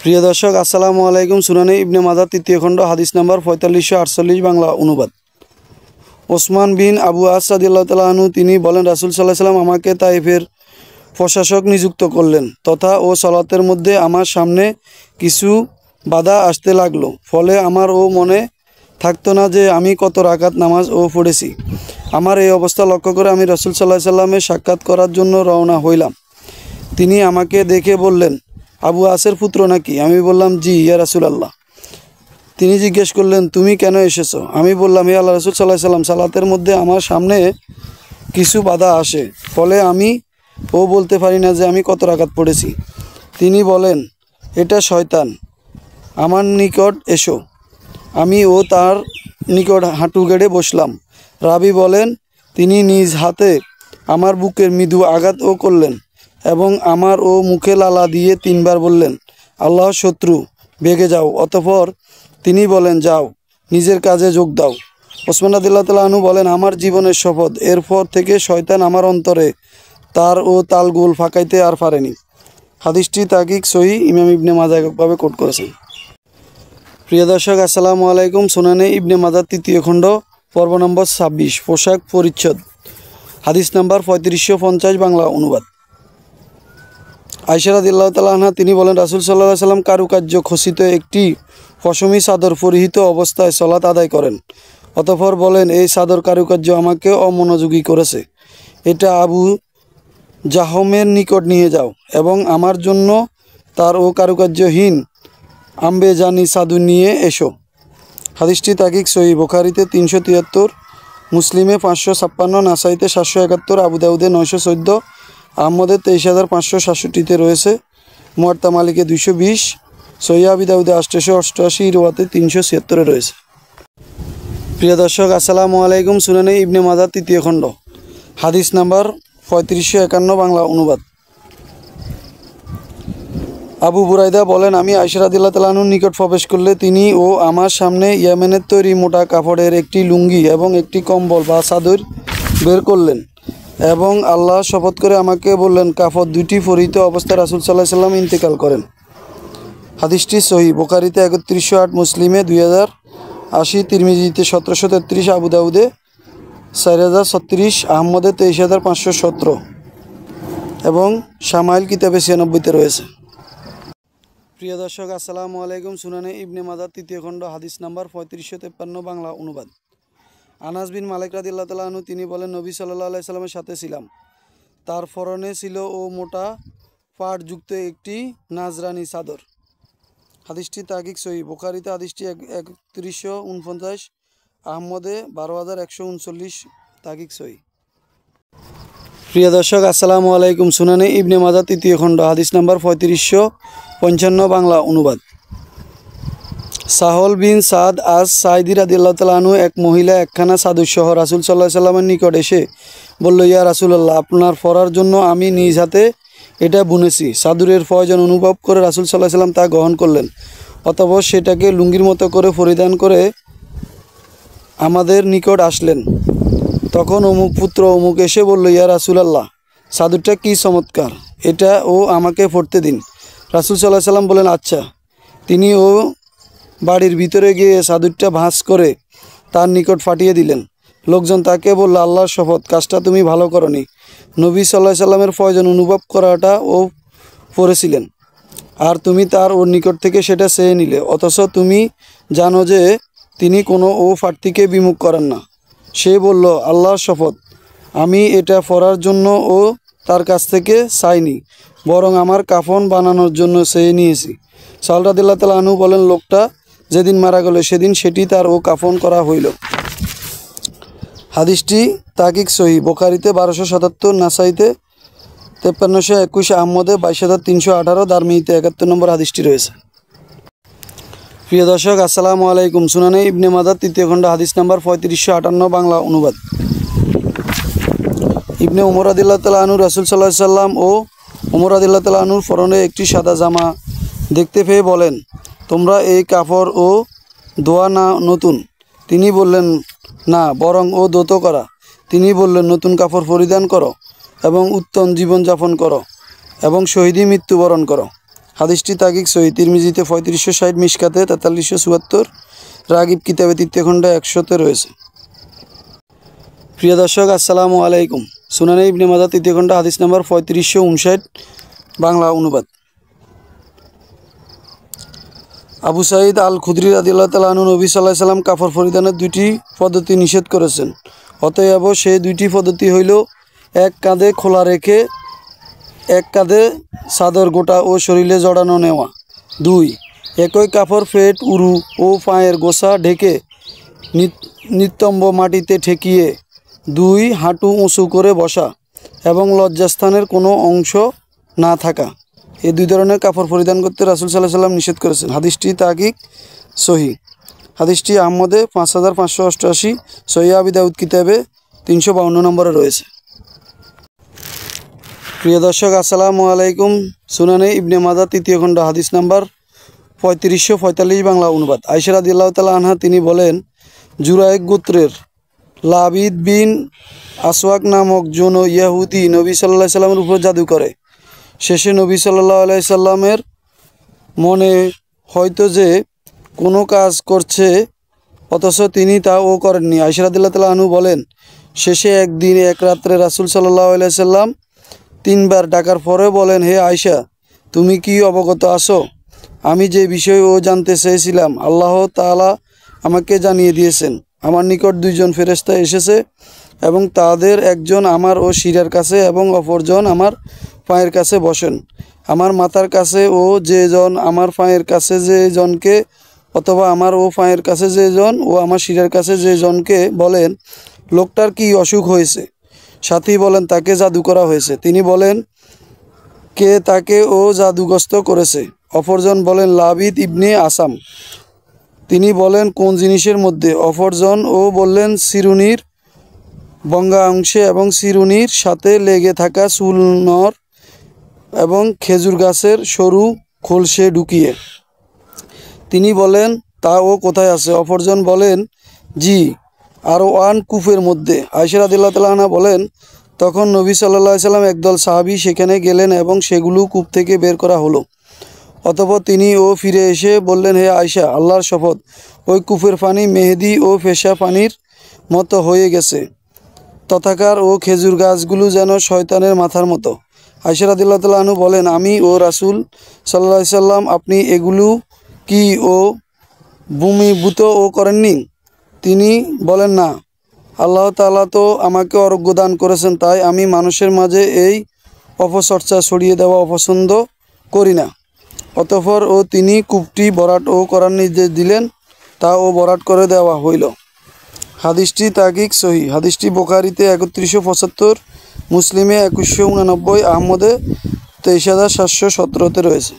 প্রিয় দর্শক, আসসালামু আলাইকুম। সুনানে ইবনে মাজাহ তৃতীয় খণ্ড হাদিস নাম্বার 4548 বাংলা অনুবাদ। ওসমান বিন আবু আস রাদিয়াল্লাহু তাআলা আনহু তিনি বলেন, রাসূল সাল্লাল্লাহু আলাইহি ওয়াসাল্লাম আমাকে তায়েফের প্রশাসক নিযুক্ত করলেন তথা ও সালাতের মধ্যে আমার সামনে কিছু বাধা আসতে লাগলো। ফলে আমার মনে থাকতো না যে আমি কত রাকাত নামাজ পড়েছি। আমার এই অবস্থা লক্ষ্য করে আমি রাসূল সাল্লাল্লাহু আলাইহি ওয়াসাল্লামের সাক্ষাৎ করার জন্য রওনা হইলাম। তিনি আমাকে দেখে বললেন, আবু আসের পুত্র নাকি? আমি বললাম, জি ইয়া রাসূলুল্লাহ। তিনি জিজ্ঞেস করলেন, তুমি কেন এসেছো? আমি বললাম, হে আল্লাহ রাসূল সাল্লাল্লাহু আলাইহি ওয়াসাল্লাম, সালাতের মধ্যে আমার সামনে কিছু বাধা আসে, ফলে আমি বলতে পারি না যে আমি কত রাকাত পড়েছি। তিনি বলেন, এটা শয়তান, আমার নিকট এসো। আমি তার নিকট হাঁটু গেড়ে বসলাম। রাবি বলেন, তিনি নিজ হাতে আমার বুকের মৃদু আঘাত করলেন এবং আমার মুখে লালা দিয়ে 3 বার বললেন, আল্লাহর শত্রু, ভেগে যাও। অতঃপর তিনি বলেন, যাও, নিজের কাজে যোগ দাও। ওসমান রাদিয়াল্লাহু তাআলা আনহু বলেন, আমার জীবনের শপথ, এরপর থেকে শয়তান আমার অন্তরে তার তালগোল ফাঁকাইতে আর পারেনি। হাদিসটি তাহকিক সহিহ ইমাম ইবনে মাজাহ এককভাবে কোট করেছেন। প্রিয় দর্শক, আসসালামু আলাইকুম। সুনানে ইবনে মাজাহ তৃতীয় খণ্ড পর্ব নম্বর 26 পোশাক পরিচ্ছদ হাদিস নাম্বার 3550 বাংলা অনুবাদ। আয়েশা রাদিয়াল্লাহু তাআলা আনহা তিনি বলেন, রাসূল সাল্লাল্লাহু আলাইহি ওয়াসাল্লাম কারুকার্য খচিত একটি পশমি চাদর পরিহিত অবস্থায় সালাত আদায় করেন। অতঃপর বলেন, এই চাদর কারুকার্য আমাকে অমনোযোগী করেছে, এটা আবু জাহমের নিকট নিয়ে যাও এবং আমার জন্য তার কারুকার্যহীন আম্বেজানি চাদর নিয়ে এসো। হাদিসটি তাহকিক সহিহ, বুখারীতে 373, মুসলিমে 556, নাসাইতে 771, আবু দাউদে 914, আহমদে 23567 রয়েছে, মুয়াত্তা মালিকে 220, সহিহ আবি দাউদে 888, ইরওয়াতে 376 রয়েছে। প্রিয় দর্শক, আসসালামু আলাইকুম। সুনানে ইবনে মাজাহ তৃতীয় খণ্ড হাদিস নাম্বার 3551 বাংলা অনুবাদ। আবু বুরাইদা বলেন, আমি আয়েশা রাদিয়াল্লাহু তাআলা আনহুর নিকট প্রবেশ করলে তিনি আমার সামনে ইয়েমেনের তৈরি মোটা কাপড়ের একটি লুঙ্গি এবং একটি কম্বল বা চাদর বের করলেন এবং আল্লাহ শপথ করে আমাকে বললেন, কাপড় দুটি পরিহিত অবস্থায় রাসূল সাল্লাল্লাহু আলাইহি ওয়াসাল্লাম ইন্তেকাল করেন। হাদিসটি সহিহ, বুখারীতে 3108, মুসলিমে 2080, তিরমিজিতে 1733, আবু দাউদে 4036, আহমদে 23517 এবং শামাইল কিতাবে 96-তে রয়েছে। প্রিয় দর্শক, আসসালামু আলাইকুম। সুনানে ইবনে মাজাহ তৃতীয় খণ্ড হাদিস নাম্বার 3553 বাংলা অনুবাদ। আনাস বিন মালিক রাদিয়াল্লাহু তাআলা আনহু তিনি বলেন, নবী সাল্লাল্লাহু আলাইহি সাল্লামের সাথে ছিলাম। তার পরনে ছিল মোটা পাটযুক্ত একটি নাজরানি চাদর। হাদিসটি তাহকিক সহিহ, বুখারীতে হাদিসটি 3149, আহমদে 12139, তাহকিক সহিহ। প্রিয় দর্শক, আসসালামু আলাইকুম। সুনানে ইবনে মাজাহ তৃতীয় খণ্ড হাদিস নাম্বার 3555 বাংলা অনুবাদ। সাহল বিন সাদ আস সাঈদী রাদিয়াল্লাহু তাআলা আনহু এক মহিলা একখানা চাদর সহ রাসূল সাল্লাল্লাহু আলাইহি ওয়াসাল্লামের নিকট এসে বলল, ইয়া রাসূলুল্লাহ, আপনার পরার জন্য আমি নিজ হাতে এটা বুনেছি। চাদরের প্রয়োজন অনুভব করে রাসূল সাল্লাল্লাহু আলাইহি ওয়াসাল্লাম তা গ্রহণ করলেন। অতঃপর সেটাকে লুঙ্গির মতো করে পরিধান করে আমাদের নিকট আসলেন। তখন অমুক পুত্র অমুক এসে বলল, ইয়া রাসূলুল্লাহ, চাদরটা কি চমৎকার, এটা আমাকে পরতে দিন। রাসূল সাল্লাল্লাহু আলাইহি ওয়াসাল্লাম বলেন, আচ্ছা। তিনি বাড়ির ভিতরে গিয়ে চাদরটা ভাঁজ করে তার নিকট ফাটিয়ে দিলেন। লোকজন তাকে বলল, আল্লাহর শপথ, কাজটা তুমি ভালো করনি। নবী সাল্লাল্লাহু আলাইহি ওয়াসাল্লামের প্রয়োজন অনুভব করাটা পড়েছিলেন, আর তুমি তার নিকট থেকে সেটা চেয়ে নিলে, অথচ তুমি জানো যে তিনি কোনো প্রার্থীকে বিমুখ করেন না। সে বলল, আল্লাহর শপথ, আমি এটা পরার জন্য তার কাছ থেকে চাইনি, বরং আমার কাফন বানানোর জন্য চেয়ে নিয়েছি। সাহল রাদিয়াল্লাহু তাআলা আনহু বলেন, লোকটা যেদিন মারা গেল সেদিন সেটি তার কাফন করা হইল। হাদিসটি তাহকিক সহিহ, বুখারীতে 1277, নাসাইতে 5321, আহমদে 22318, দারমিতে 71 নম্বর হাদিসটি রয়েছে। প্রিয় দর্শক, আসসালামু আলাইকুম। সুনানে ইবনে মাজাহ তৃতীয় খণ্ড হাদিস নাম্বার 3558 বাংলা অনুবাদ। ইবনে উমর রাদিয়াল্লাহু তাআলা আনহু রাসূল সাল্লাল্লাহু আলাইহি ওয়াসাল্লাম উমর রাদিয়াল্লাহু তাআলা আনহুর পরনে একটি সাদা জামা দেখতে পেয়ে বলেন, তোমরা এই কাপড় ধোয়া না নতুন? তিনি বললেন, না, বরং ধৌত করা। তিনি বললেন, নতুন কাপড় পরিধান করো এবং উত্তম জীবনযাপন করো এবং শহীদী মৃত্যুবরণ করো। হাদিসটি তাকিক সহি, তিরমিজিতে 3560, মিশকাতে 4374, রাগিব কিতাবে তৃতীয় খণ্ডে 100-তে রয়েছে। প্রিয় দর্শক, আসসালামু আলাইকুম। সুনানে ইবনে মাজাহ তৃতীয় খণ্ড হাদিস নাম্বার 3559, বাংলা অনুবাদ। আবু সাঈদ আল খুদরি রাদিয়াল্লাহু তাআলা আনহু নবী সাল্লাল্লাহু আলাইহি সাল্লাম কাপড় পরিধানের দুইটি পদ্ধতি নিষেধ করেছেন। অতএব সেই দুইটি পদ্ধতি হইল, এক কাঁধে খোলা রেখে এক কাঁধে চাদর গোটা ও শরীরে জড়ানো নেওয়া। 2, একই কাপড় পেট, উরু ও পায়ের গোছা ঢেকে নিতম্ব মাটিতে ঠেকিয়ে 2 হাঁটু উঁচু করে বসা এবং লজ্জাস্থানের কোনো অংশ না থাকা। এই 2 ধরনের কাপড় পরিধান করতে রাসূল সাল্লাল্লাহু আলাইহি সাল্লাম নিষেধ করেছেন। হাদিসটি তাকিক সহি। হাদিসটি আহমদে 5588, সহিহ আবি দাউদ কিতাবে 352 নম্বরে রয়েছে। প্রিয় দর্শক, আসসালামু আলাইকুম। সুনানে ইবনে মাজাহ তৃতীয় খণ্ড হাদিস নাম্বার 3545, বাংলা অনুবাদ। আয়েশা রাদিয়াল্লাহু তাআলা আনহা তিনি বলেন, জুরাইক গোত্রের লাবিদ বিন আসওয়াক নামক জন ইয়াহুদি নবী সাল্লাল্লাহু আলাইহি সাল্লামের উপর জাদু করে। শেষে নবী সাল্লাল্লাহু আলাইহি সাল্লামের মনে হয়তো যে কোনো কাজ করছে, অথচ তিনি তাও করেননি। আয়েশা রাদিয়াল্লাহু তাআলা আনহু বলেন, শেষে একদিন এক রাত্রে রাসূল সাল্লাল্লাহু আলাইহি সাল্লাম 3 বার ডাকার পরে বলেন, হে আয়েশা, তুমি কি অবগত আছো? আমি যে বিষয় জানতে চেয়েছিলাম আল্লাহ তাআলা আমাকে জানিয়ে দিয়েছেন। আমার নিকট 2 জন ফেরেশতা এসেছে এবং তাদের একজন আমার ও শিরার কাছে এবং অপরজন আমার পায়ের কাছে বসেন। আমার মাথার কাছে ও যে জন আমার পায়ের কাছে যে জনকে, অথবা আমার ও পায়ের কাছে যে জন ও আমার শিরার কাছে যে জনকে বলেন, লোকটার কি অসুখ হয়েছে? সাথী বলেন, তাকে জাদু করা হয়েছে। তিনি বলেন, কে তাকে ও জাদুগ্রস্ত করেছে? অপরজন বলেন, লাবিদ ইবনে আসাম। তিনি বলেন, কোন জিনিসের মধ্যে? অপরজন ও বললেন, শিরুনির বঙ্গা অংশে এবং শিরুনির সাথে লেগে থাকা চুল নর এবং খেজুর গাছের সরু খোলসে ঢুকিয়ে। তিনি বলেন, তা ও কোথায় আছে? অপরজন বলেন, জি, আরওয়ান কূপের মধ্যে। আয়েশা রাদিয়াল্লাহু তাআলা আনহা বলেন, তখন নবী সাল্লাল্লাহু আলাইহি সাল্লাম একদল সাহাবী সেখানে গেলেন এবং সেগুলো কূপ থেকে বের করা হলো। অতঃপর তিনি ফিরে এসে বললেন, হে আয়েশা, আল্লাহর শপথ, ওই কূপের পানি মেহেদি ও ফেসা পানির মতো হয়ে গেছে। তথাকার ও খেজুর গাছগুলো যেন শয়তানের মাথার মতো। আয়েশা রাদিয়াল্লাহু তাআলা আনহু বলেন, আমি ও রাসূল সাল্লাল্লাহু আলাইহি সাল্লাম, আপনি এগুলো কি ভূমিভূত করেননি? তিনি বলেন, না, আল্লাহ তাআলা তো আমাকে আরোগ্য দান করেছেন, তাই আমি মানুষের মাঝে এই অপচর্চা ছড়িয়ে দেওয়া অপছন্দ করি না। অতঃপর তিনি কূপটি ভরাট করার নির্দেশ দিলেন, তা ভরাট করে দেওয়া হইল। হাদিসটি তাকিক সহি। হাদিসটি বুখারীতে 3175, মুসলিমে 2189, আহমদে 23717-তে রয়েছে।